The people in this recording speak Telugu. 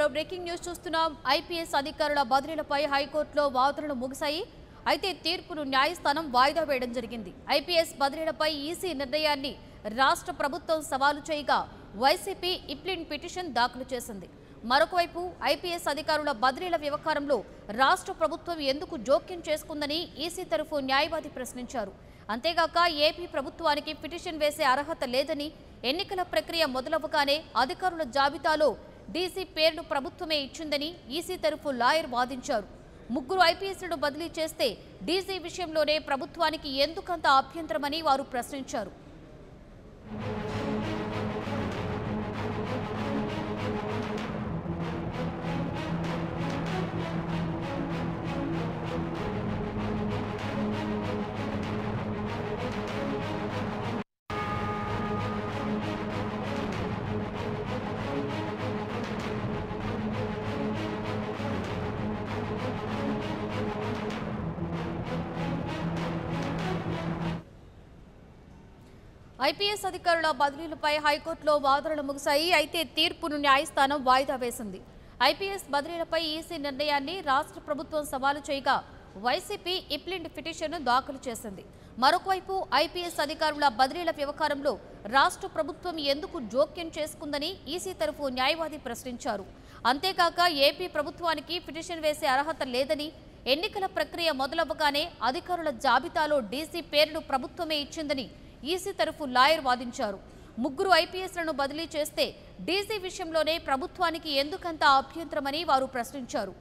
మరో బ్రేకింగ్ న్యూస్ చూస్తున్నాం. ఐపీఎస్ అధికారుల బదిలీలపై హైకోర్టులో వాదనలు ముగిశాయి. అయితే తీర్పును న్యాయస్థానం వాయిదా వేయడం జరిగింది. ఐపీఎస్ బదిలీలపై ఈసీ నిర్ణయాన్ని రాష్ట్ర ప్రభుత్వం సవాలు చేయగా వైసీపీ ఇప్లిన్ పిటిషన్ దాఖలు చేసింది. మరొకవైపు ఐపీఎస్ అధికారుల బదిలీల వ్యవహారంలో రాష్ట్ర ప్రభుత్వం ఎందుకు జోక్యం చేసుకుందని ఈసీ తరఫు న్యాయవాది ప్రశ్నించారు. అంతేగాక ఏపీ ప్రభుత్వానికి పిటిషన్ వేసే అర్హత లేదని, ఎన్నికల ప్రక్రియ మొదలవ్వగానే అధికారుల జాబితాలో డీసీ పేరును ప్రభుత్వమే ఇచ్చిందని ఈసీ తరఫు లాయర్ వాదించారు. ముగ్గురు ఐపీఎస్లను బదిలీ చేస్తే డీసీ విషయంలోనే ప్రభుత్వానికి ఎందుకంత అభ్యంతరమని వారు ప్రశ్నించారు. ఐపీఎస్ అధికారుల బదిలీలపై హైకోర్టులో వాదనలు ముగిశాయి. అయితే తీర్పును న్యాయస్థానం వాయిదా వేసింది. ఐపీఎస్ బదిలీలపై ఈసీ నిర్ణయాన్ని రాష్ట్ర ప్రభుత్వం సవాలు చేయగా వైసీపీ ఇప్లింట్ పిటిషన్ను దాఖలు చేసింది. మరొకవైపు ఐపీఎస్ అధికారుల బదిలీల వ్యవహారంలో రాష్ట్ర ప్రభుత్వం ఎందుకు జోక్యం చేసుకుందని ఈసీ తరఫు న్యాయవాది ప్రశ్నించారు. అంతేకాక ఏపీ ప్రభుత్వానికి పిటిషన్ వేసే అర్హత లేదని, ఎన్నికల ప్రక్రియ మొదలవ్వగానే అధికారుల జాబితాలో డీసీ పేరును ప్రభుత్వమే ఇచ్చిందని ఈసీ తరఫు లాయర్ వాదించారు. ముగ్గురు ఐపీఎస్లను బదిలీ చేస్తే డీసీ విషయంలోనే ప్రభుత్వానికి ఎందుకంత అభ్యంతరమని వారు ప్రశ్నించారు.